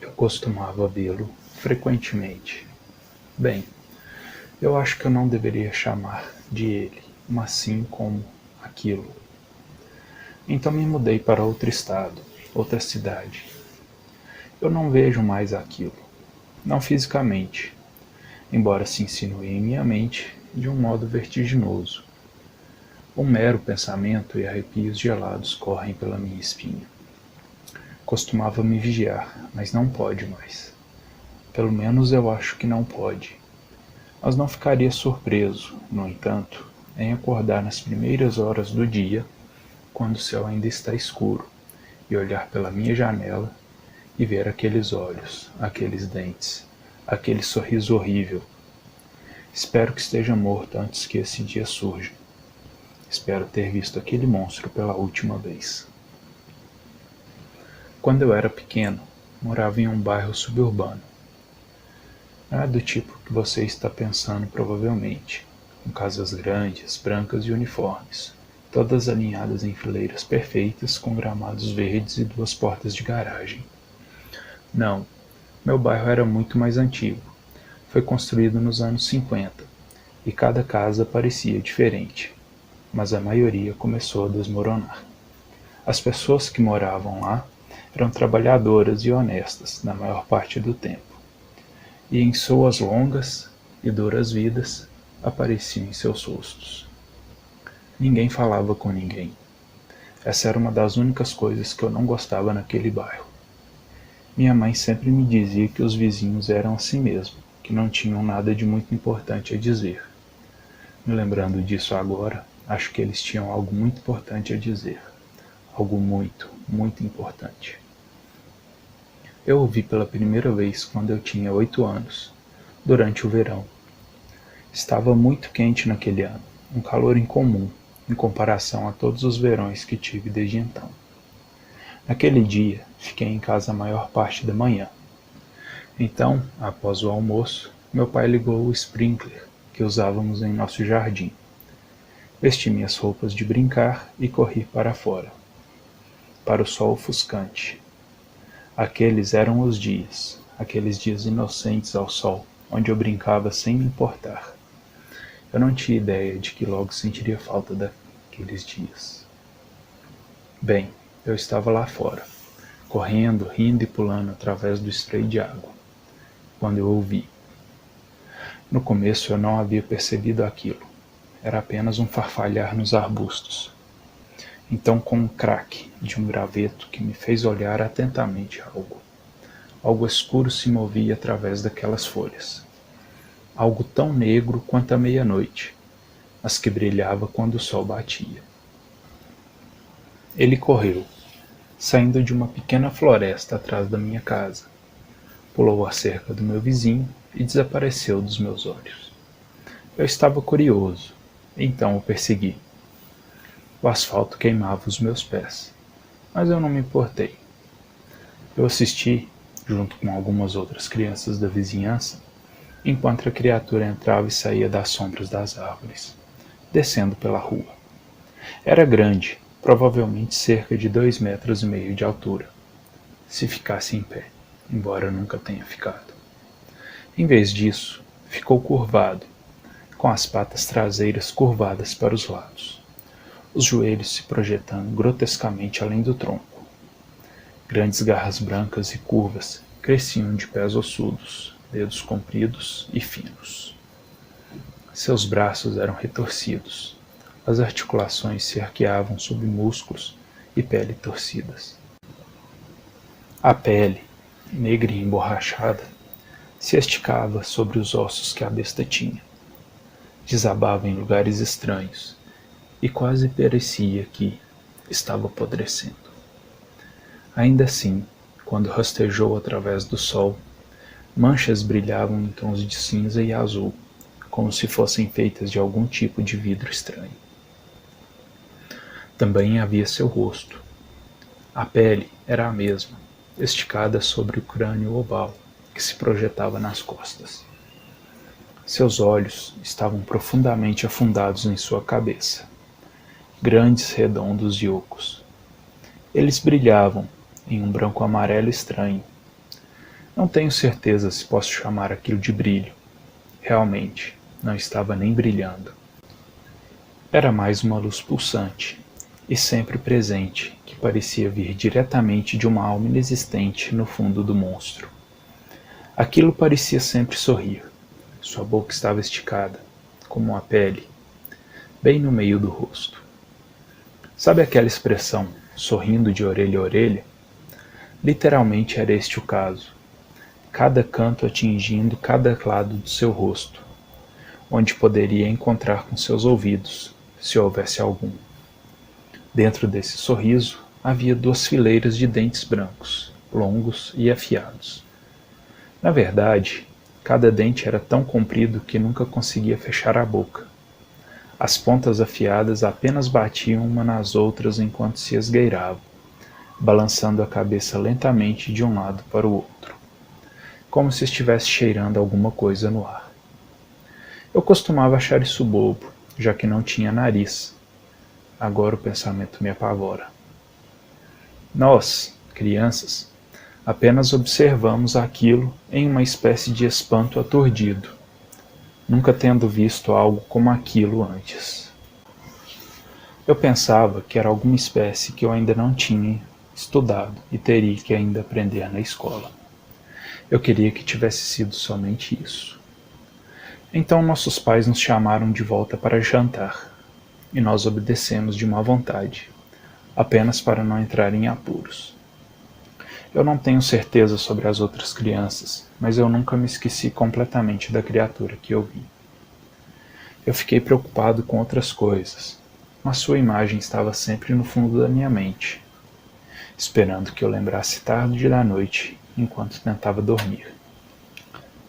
Eu costumava vê-lo frequentemente. Bem, eu acho que eu não deveria chamar de ele, mas sim como aquilo. Então me mudei para outro estado, outra cidade. Eu não vejo mais aquilo, não fisicamente, embora se insinue em minha mente de um modo vertiginoso. Um mero pensamento e arrepios gelados correm pela minha espinha. Costumava me vigiar, mas não pode mais. Pelo menos eu acho que não pode. Mas não ficaria surpreso, no entanto, em acordar nas primeiras horas do dia, quando o céu ainda está escuro, e olhar pela minha janela e ver aqueles olhos, aqueles dentes, aquele sorriso horrível. Espero que esteja morto antes que esse dia surja. Espero ter visto aquele monstro pela última vez. Quando eu era pequeno, morava em um bairro suburbano. Não é do tipo que você está pensando provavelmente, com casas grandes, brancas e uniformes, todas alinhadas em fileiras perfeitas com gramados verdes e duas portas de garagem. Não, meu bairro era muito mais antigo. Foi construído nos anos 50 e cada casa parecia diferente, mas a maioria começou a desmoronar. As pessoas que moravam lá eram trabalhadoras e honestas na maior parte do tempo, e em suas longas e duras vidas apareciam em seus rostos. Ninguém falava com ninguém. Essa era uma das únicas coisas que eu não gostava naquele bairro. Minha mãe sempre me dizia que os vizinhos eram assim mesmo, que não tinham nada de muito importante a dizer. Me lembrando disso agora, acho que eles tinham algo muito importante a dizer. Algo muito, muito importante. Eu o vi pela primeira vez quando eu tinha 8 anos, durante o verão. Estava muito quente naquele ano, um calor incomum, em comparação a todos os verões que tive desde então. Naquele dia, fiquei em casa a maior parte da manhã. Então, após o almoço, meu pai ligou o sprinkler que usávamos em nosso jardim. Vesti minhas roupas de brincar e corri para fora, para o sol ofuscante. Aqueles eram os dias, aqueles dias inocentes ao sol, onde eu brincava sem me importar. Eu não tinha ideia de que logo sentiria falta daqueles dias. Bem, eu estava lá fora, correndo, rindo e pulando através do spray de água, quando eu ouvi. No começo eu não havia percebido aquilo. Era apenas um farfalhar nos arbustos. Então, com um craque de um graveto que me fez olhar atentamente algo escuro se movia através daquelas folhas. Algo tão negro quanto a meia-noite, mas que brilhava quando o sol batia. Ele correu, saindo de uma pequena floresta atrás da minha casa. Pulou a cerca do meu vizinho e desapareceu dos meus olhos. Eu estava curioso, então o persegui. O asfalto queimava os meus pés, mas eu não me importei. Eu assisti, junto com algumas outras crianças da vizinhança, enquanto a criatura entrava e saía das sombras das árvores, descendo pela rua. Era grande, provavelmente cerca de 2,5 metros de altura, se ficasse em pé, embora nunca tenha ficado. Em vez disso, ficou curvado, com as patas traseiras curvadas para os lados, os joelhos se projetando grotescamente além do tronco. Grandes garras brancas e curvas cresciam de pés ossudos, dedos compridos e finos. Seus braços eram retorcidos, as articulações se arqueavam sob músculos e pele torcidas. A pele, negra e emborrachada, se esticava sobre os ossos que a besta tinha. Desabava em lugares estranhos, e quase parecia que estava apodrecendo. Ainda assim, quando rastejou através do sol, manchas brilhavam em tons de cinza e azul, como se fossem feitas de algum tipo de vidro estranho. Também havia seu rosto. A pele era a mesma, esticada sobre o crânio oval que se projetava nas costas. Seus olhos estavam profundamente afundados em sua cabeça, grandes, redondos e ocos. Eles brilhavam em um branco-amarelo estranho. Não tenho certeza se posso chamar aquilo de brilho. Realmente, não estava nem brilhando. Era mais uma luz pulsante, e sempre presente, que parecia vir diretamente de uma alma inexistente no fundo do monstro. Aquilo parecia sempre sorrir. Sua boca estava esticada, como uma pele, bem no meio do rosto. Sabe aquela expressão, sorrindo de orelha a orelha? Literalmente era este o caso. Cada canto atingindo cada lado do seu rosto, onde poderia encontrar com seus ouvidos, se houvesse algum. Dentro desse sorriso havia 2 fileiras de dentes brancos, longos e afiados. Na verdade, cada dente era tão comprido que nunca conseguia fechar a boca. As pontas afiadas apenas batiam uma nas outras enquanto se esgueiravam, balançando a cabeça lentamente de um lado para o outro, como se estivesse cheirando alguma coisa no ar. Eu costumava achar isso bobo, já que não tinha nariz. Agora o pensamento me apavora. Nós, crianças, apenas observamos aquilo em uma espécie de espanto aturdido, nunca tendo visto algo como aquilo antes. Eu pensava que era alguma espécie que eu ainda não tinha estudado e teria que ainda aprender na escola. Eu queria que tivesse sido somente isso. Então nossos pais nos chamaram de volta para jantar, e nós obedecemos de má vontade, apenas para não entrar em apuros. Eu não tenho certeza sobre as outras crianças, mas eu nunca me esqueci completamente da criatura que eu vi. Eu fiquei preocupado com outras coisas, mas sua imagem estava sempre no fundo da minha mente, esperando que eu lembrasse tarde da noite enquanto tentava dormir.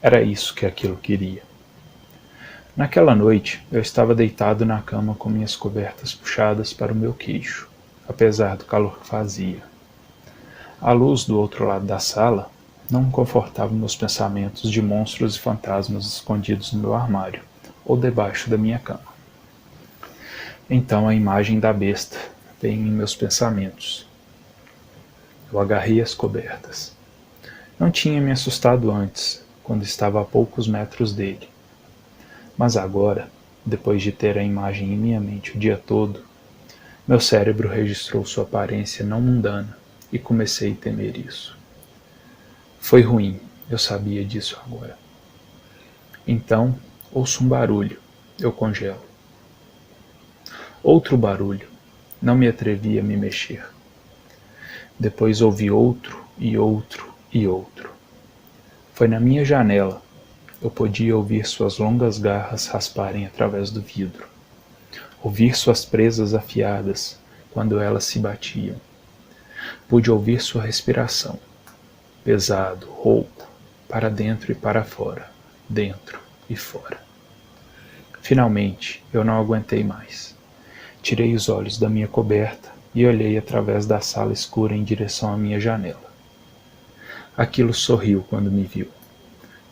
Era isso que aquilo queria. Naquela noite, eu estava deitado na cama com minhas cobertas puxadas para o meu queixo, apesar do calor que fazia. A luz do outro lado da sala não confortava meus pensamentos de monstros e fantasmas escondidos no meu armário ou debaixo da minha cama. Então a imagem da besta veio em meus pensamentos. Eu agarrei as cobertas. Não tinha me assustado antes, quando estava a poucos metros dele. Mas agora, depois de ter a imagem em minha mente o dia todo, meu cérebro registrou sua aparência não mundana e comecei a temer isso. Foi ruim, eu sabia disso agora. Então, ouço um barulho, eu congelo. Outro barulho, não me atrevi a me mexer. Depois ouvi outro e outro e outro. Foi na minha janela. Eu podia ouvir suas longas garras rasparem através do vidro. Ouvir suas presas afiadas quando elas se batiam. Pude ouvir sua respiração. Pesado, rouco, para dentro e para fora, dentro e fora. Finalmente, eu não aguentei mais. Tirei os olhos da minha coberta e olhei através da sala escura em direção à minha janela. Aquilo sorriu quando me viu.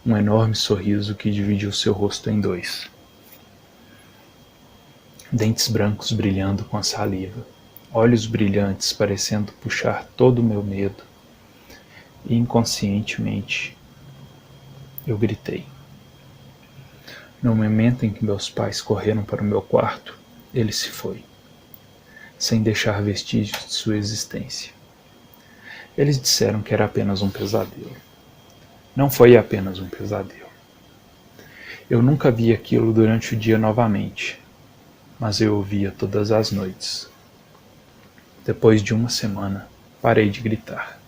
Um enorme sorriso que dividiu seu rosto em 2. Dentes brancos brilhando com a saliva, olhos brilhantes parecendo puxar todo o meu medo, e inconscientemente eu gritei. No momento em que meus pais correram para o meu quarto, ele se foi, sem deixar vestígios de sua existência. Eles disseram que era apenas um pesadelo. Não foi apenas um pesadelo. Eu nunca vi aquilo durante o dia novamente, mas eu o via todas as noites. Depois de uma semana, parei de gritar.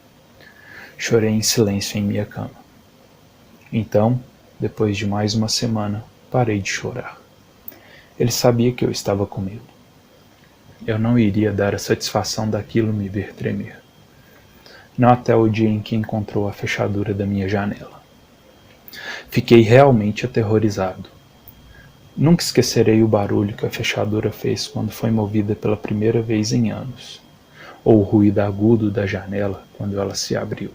Chorei em silêncio em minha cama. Então, depois de mais uma semana, parei de chorar. Ele sabia que eu estava com medo. Eu não iria dar a satisfação daquilo me ver tremer. Não até o dia em que encontrou a fechadura da minha janela. Fiquei realmente aterrorizado. Nunca esquecerei o barulho que a fechadura fez quando foi movida pela primeira vez em anos, ou o ruído agudo da janela quando ela se abriu.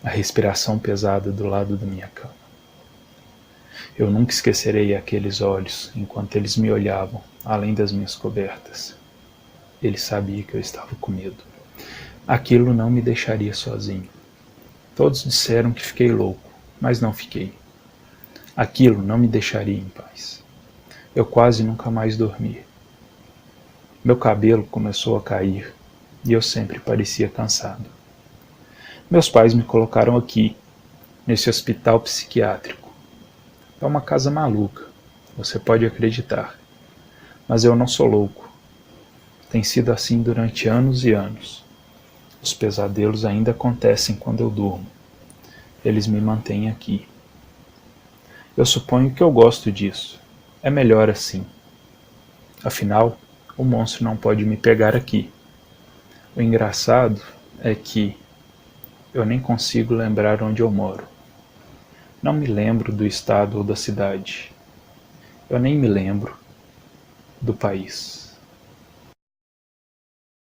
A respiração pesada do lado da minha cama. Eu nunca esquecerei aqueles olhos enquanto eles me olhavam, além das minhas cobertas. Ele sabia que eu estava com medo. Aquilo não me deixaria sozinho. Todos disseram que fiquei louco, mas não fiquei. Aquilo não me deixaria em paz. Eu quase nunca mais dormi. Meu cabelo começou a cair e eu sempre parecia cansado. Meus pais me colocaram aqui, nesse hospital psiquiátrico. É uma casa maluca, você pode acreditar. Mas eu não sou louco. Tem sido assim durante anos e anos. Os pesadelos ainda acontecem quando eu durmo. Eles me mantêm aqui. Eu suponho que eu gosto disso. É melhor assim. Afinal, o monstro não pode me pegar aqui. O engraçado é que eu nem consigo lembrar onde eu moro. Não me lembro do estado ou da cidade. Eu nem me lembro do país.